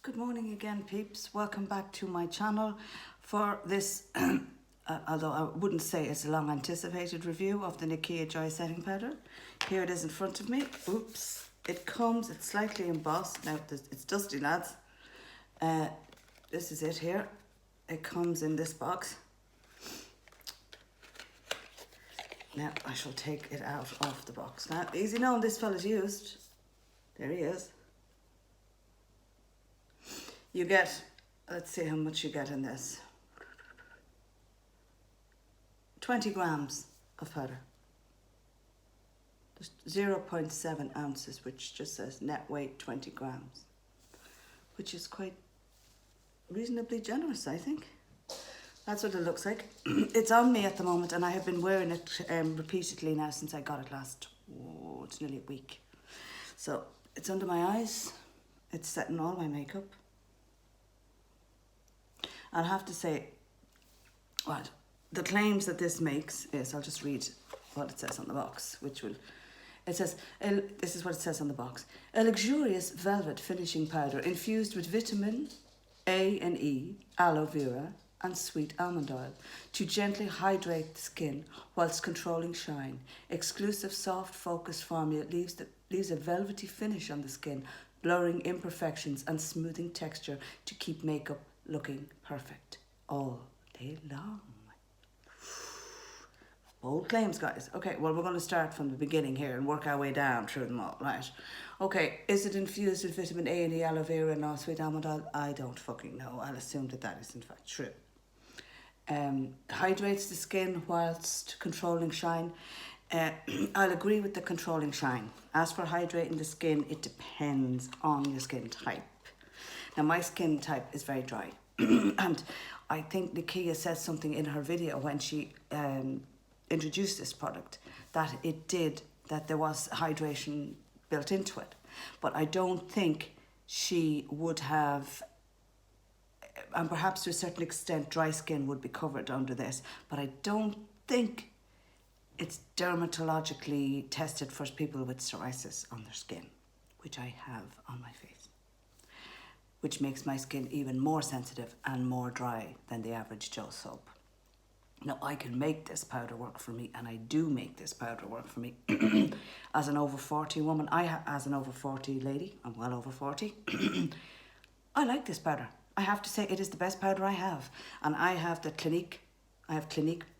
Good morning again, peeps. Welcome back to my channel for this, although I wouldn't say it's a long anticipated review of the Nikkia Joy Setting Powder. Here it is in front of me. Oops. It's slightly embossed. Now, it's dusty, lads. This is it here. It comes in this box. Now, I shall take it out of the box. Now, easy knowing this fella's used. There he is. You get, let's see how much you get in this. 20 grams of powder. There's 0.7 ounces, which just says net weight 20 grams, which is quite reasonably generous, I think. That's what it looks like. It's on me at the moment, and I have been wearing it repeatedly now since I got it last, it's nearly a week. So it's under my eyes. It's setting all my makeup. I'll have to say, what the claims that this makes is, I'll just read what it says on the box, it says, this is what it says on the box. A luxurious velvet finishing powder infused with vitamin A and E, aloe vera, and sweet almond oil to gently hydrate the skin whilst controlling shine. Exclusive soft focused formula leaves a velvety finish on the skin, blurring imperfections and smoothing texture to keep makeup looking perfect all day long. Bold claims, guys. Okay, well, we're going to start from the beginning here and work our way down through them all, right? Okay, is it infused with vitamin A and E, aloe vera, and sweet almond oil? I don't fucking know. I'll assume that that is in fact true. Hydrates the skin whilst controlling shine. I'll agree with the controlling shine. As for hydrating the skin, it depends on your skin type. Now, my skin type is very dry. And I think Nikkia said something in her video when she introduced this product, that there was hydration built into it. But I don't think she would have, and perhaps to a certain extent, dry skin would be covered under this, but I don't think it's dermatologically tested for people with psoriasis on their skin, which I have on my face, which makes my skin even more sensitive and more dry than the average Joe soap. Now, I can make this powder work for me, and I do make this powder work for me. As an over 40 woman, as an over 40 lady, I'm well over 40, I like this powder. I have to say it is the best powder I have. And I have the Clinique,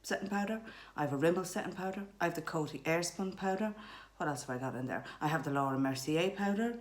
setting powder, I have a Rimmel setting powder, I have the Coty Airspun powder. What else have I got in there? I have the Laura Mercier powder.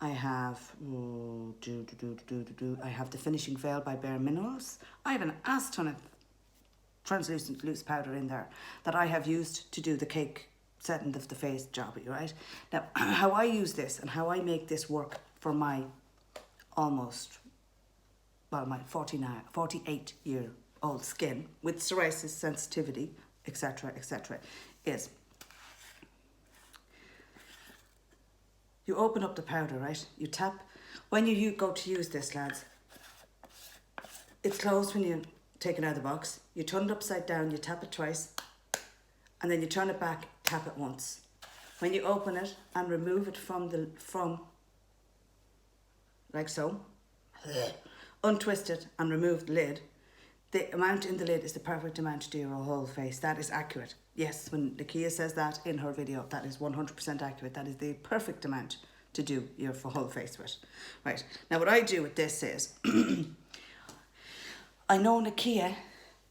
I have, I have the Finishing Veil by Bare Minerals. I have an ass ton of translucent loose powder in there that I have used to do the cake setting of the face job, right? Now, how I use this and how I make this work for my my 48-year-old skin with psoriasis, sensitivity, etc., is you open up the powder, right? You tap. When you go to use this, lads, it's closed when you take it out of the box. You turn it upside down, you tap it twice, and then you turn it back, tap it once. When you open it and remove it from like so, untwist it and remove the lid, the amount in the lid is the perfect amount to do your whole face. That is accurate. Yes, when Nikkia says that in her video, that is 100% accurate. That is the perfect amount to do your whole face with. Right, now what I do with this is, I know Nikkia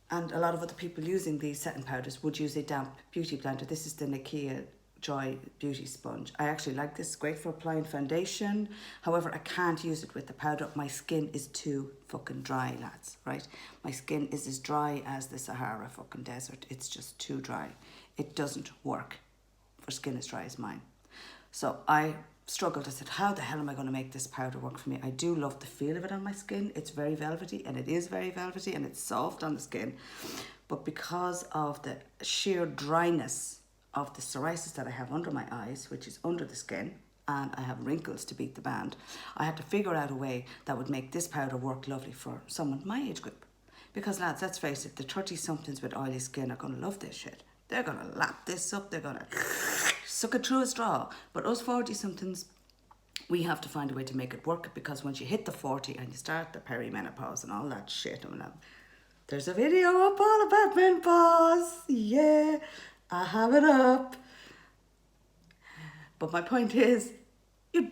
and a lot of other people using these setting powders would use a damp beauty blender. This is the Nikkia Joy Beauty Sponge. I actually like this. It's great for applying foundation. However, I can't use it with the powder. My skin is too fucking dry, lads, right? My skin is as dry as the Sahara fucking desert. It's just too dry. It doesn't work for skin as dry as mine. So I struggled. I said, how the hell am I going to make this powder work for me? I do love the feel of it on my skin. It's very velvety, and it is very velvety, and it's soft on the skin. But because of the sheer dryness of the psoriasis that I have under my eyes, which is under the skin, and I have wrinkles to beat the band, I had to figure out a way that would make this powder work lovely for someone my age group. Because, lads, let's face it, the 30-somethings with oily skin are going to love this shit. They're going to lap this up. They're going to suck it through a straw. But us 40-somethings, We have to find a way to make it work, because once you hit the 40 and you start the perimenopause and all that shit, there's a video up all about menopause. Yeah, I have it up. But my point is,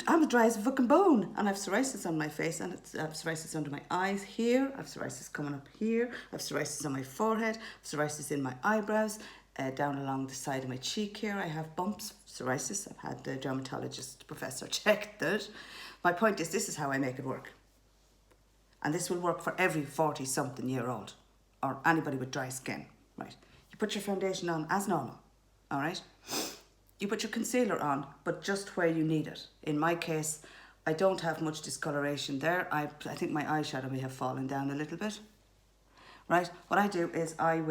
I'm as dry as a fucking bone, and I have psoriasis on my face, and I have psoriasis under my eyes here, I have psoriasis coming up here, I have psoriasis on my forehead, I have psoriasis in my eyebrows, down along the side of my cheek here, I have bumps, psoriasis. I've had the dermatologist professor check that. My point is, this is how I make it work. And this will work for every 40-something-year-old, or anybody with dry skin, right? You put your foundation on as normal, all right? You put your concealer on, but just where you need it. In my case, I don't have much discoloration there. I think my eyeshadow may have fallen down a little bit, right? What I do is I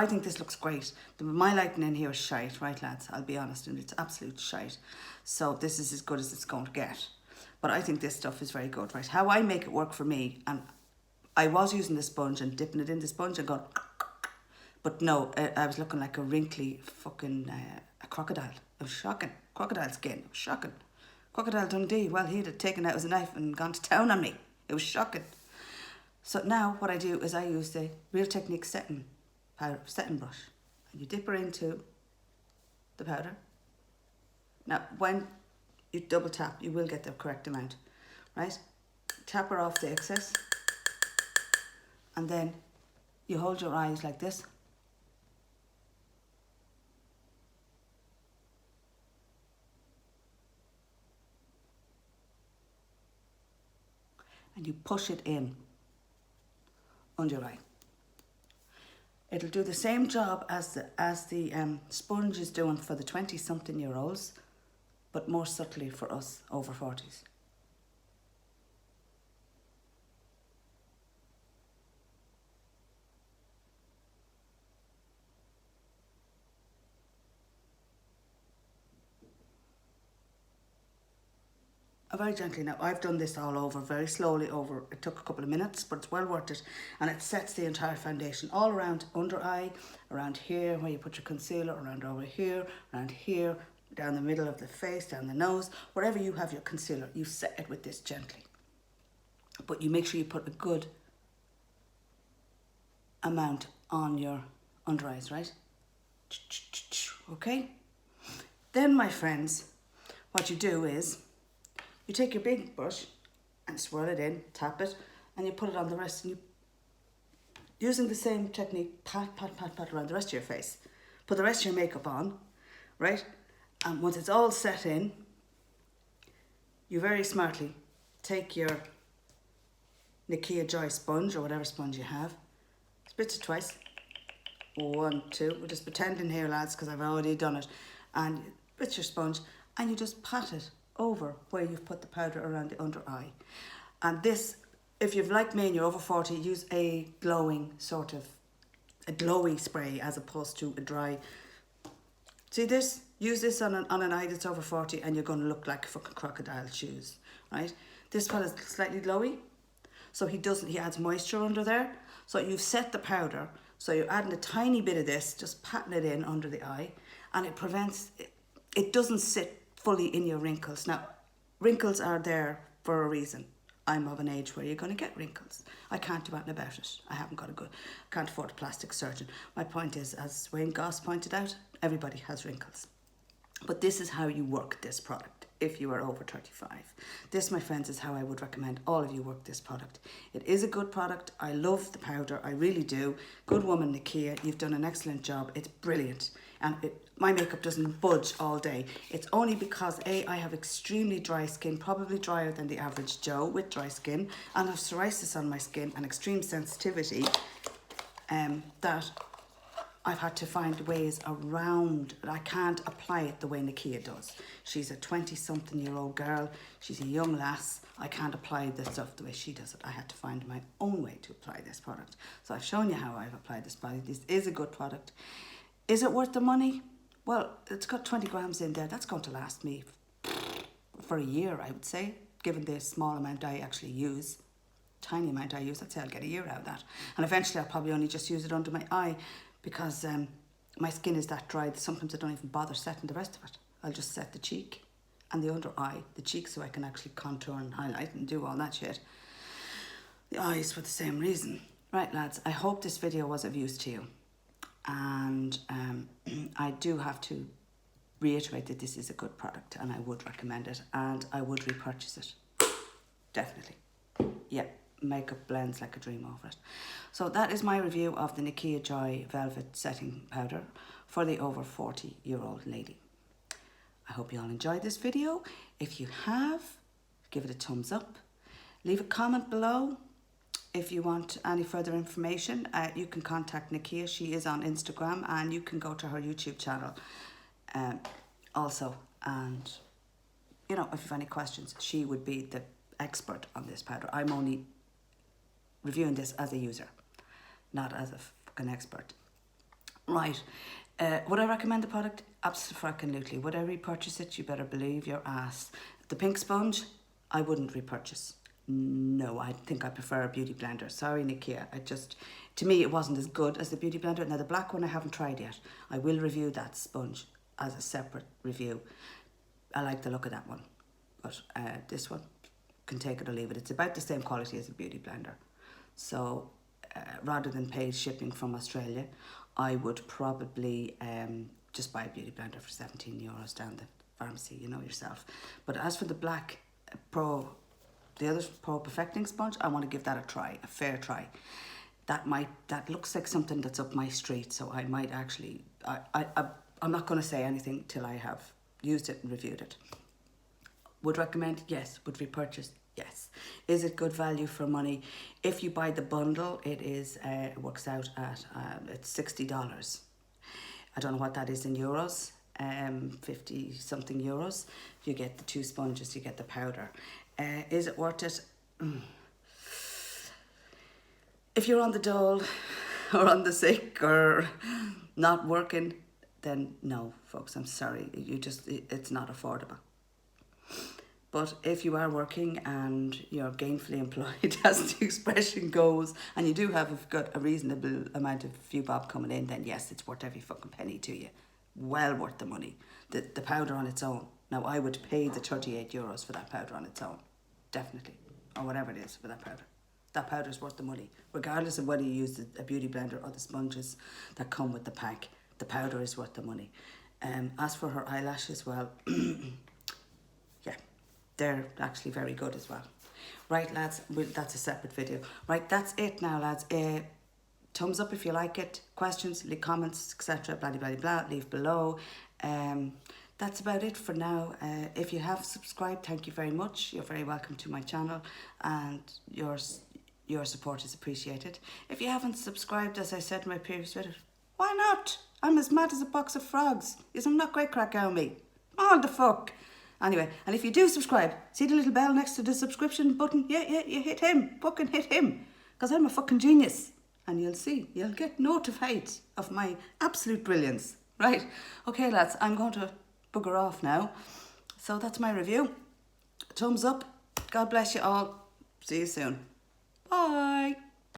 think this looks great. My lighting in here is shite, right, lads? I'll be honest, and it's absolute shite. So this is as good as it's going to get. But I think this stuff is very good, right? How I make it work for me, and I was using the sponge and dipping it in the sponge and going, but no, I was looking like a wrinkly fucking a crocodile. It was shocking. Crocodile skin. It was shocking. Crocodile Dundee. Well, he'd have taken out his knife and gone to town on me. It was shocking. So now what I do is I use the Real Technique setting brush. And you dip her into the powder. Now, when you double tap, you will get the correct amount, right? Tap her off the excess. And then you hold your eyes like this. And you push it in under your eye. It'll do the same job as the sponge is doing for the 20-something-year-olds, but more subtly for us over 40s. Very gently now. I've done this all over, very slowly over. It took a couple of minutes, but it's well worth it. And it sets the entire foundation all around under eye, around here where you put your concealer, around over here, down the middle of the face, down the nose, wherever you have your concealer, you set it with this gently. But you make sure you put a good amount on your under eyes, right? Okay? Then, my friends, what you do is you take your big brush and swirl it in, tap it, and you put it on the rest, and you, using the same technique, pat around the rest of your face. Put the rest of your makeup on, right? And once it's all set in, you very smartly take your Nikkia Joy sponge, or whatever sponge you have, spritz it twice. 1, 2, we're just pretending here, lads, because I've already done it. And spritz your sponge, and you just pat it over where you've put the powder around the under eye. And this, if you've like me and you're over 40, use a glowing sort of, a glowy spray as opposed to a dry. See this? Use this on an eye that's over 40 and you're going to look like fucking crocodile shoes, right? This fella's slightly glowy, so he adds moisture under there. So you've set the powder, so you're adding a tiny bit of this, just patting it in under the eye, and it prevents, it doesn't sit fully in your wrinkles. Now, wrinkles are there for a reason. I'm of an age where you're going to get wrinkles. I can't do anything about it. I can't afford a plastic surgeon. My point is, as Wayne Goss pointed out, everybody has wrinkles. But this is how you work this product if you are over 35. This, my friends, is how I would recommend all of you work this product. It is a good product. I love the powder. I really do. Good woman, Nikkia. You've done an excellent job. It's brilliant. And my makeup doesn't budge all day. It's only because I have extremely dry skin, probably drier than the average Joe with dry skin, and I have psoriasis on my skin and extreme sensitivity, that I've had to find ways around. I can't apply it the way Nikkia does. She's a 20-something-year-old girl. She's a young lass. I can't apply the stuff the way she does it. I had to find my own way to apply this product. So I've shown you how I've applied this product. This is a good product. Is it worth the money? Well, it's got 20 grams in there. That's going to last me for a year, I would say, given the small amount I actually use. Tiny amount I use, I'd say I'll get a year out of that. And eventually I'll probably only just use it under my eye, because my skin is that dry that sometimes I don't even bother setting the rest of it. I'll just set the cheek and the under eye, the cheeks, so I can actually contour and highlight and do all that shit. The eyes for the same reason. Right, lads, I hope this video was of use to you. And I do have to reiterate that this is a good product and I would recommend it and I would repurchase it. Definitely. Yeah, makeup blends like a dream over it. So that is my review of the Nikkia Joy Velvet Setting Powder for the over 40-year-old lady. I hope you all enjoyed this video. If you have, give it a thumbs up. Leave a comment below. If you want any further information, you can contact Nikkia. She is on Instagram and you can go to her YouTube channel also. And, you know, if you have any questions, she would be the expert on this powder. I'm only reviewing this as a user, not as a fucking expert. Right. Would I recommend the product? Absolutely. Would I repurchase it? You better believe your ass. The pink sponge, I wouldn't repurchase. No, I think I prefer a beauty blender. Sorry, Nikkia. To me, it wasn't as good as the beauty blender. Now, the black one I haven't tried yet. I will review that sponge as a separate review. I like the look of that one. But this one, can take it or leave it. It's about the same quality as a beauty blender. So, rather than pay shipping from Australia, I would probably just buy a beauty blender for €17 down the pharmacy, you know yourself. But as for the black the other Pro Perfecting Sponge, I want to give that a try, a fair try. That looks like something that's up my street, so I might actually, I'm not going to say anything till I have used it and reviewed it. Would recommend? Yes. Would repurchase? Yes. Is it good value for money? If you buy the bundle, it works out at it's $60. I don't know what that is in euros. 50 something euros. You get the 2 sponges, you get the powder. Is it worth it? If you're on the dole or on the sick or not working, then no, folks, I'm sorry. It's not affordable. But if you are working and you're gainfully employed, as the expression goes, and you do have got a reasonable amount of few bob coming in, then yes, it's worth every fucking penny to you. Well worth the money. The powder on its own. Now, I would pay the €38 for that powder on its own. Definitely. Or whatever it is for that powder. That powder is worth the money. Regardless of whether you use a beauty blender or the sponges that come with the pack, the powder is worth the money. As for her eyelashes, well, yeah, they're actually very good as well. Right, lads, that's a separate video. Right, that's it now, lads. Thumbs up if you like it. Questions, leave comments, etc. Blah, blah, blah, leave below. That's about it for now. If you have subscribed, thank you very much. You're very welcome to my channel, and your support is appreciated. If you haven't subscribed, as I said in my previous video, why not? I'm as mad as a box of frogs. Isn't that great crack out of me? All the fuck. Anyway, and if you do subscribe, see the little bell next to the subscription button? Yeah, you hit him. Fucking hit him. Because I'm a fucking genius. And you'll get notified of my absolute brilliance. Right? Okay, lads, I'm going to bugger off now. So that's my review. Thumbs up. God bless you all. See you soon. Bye.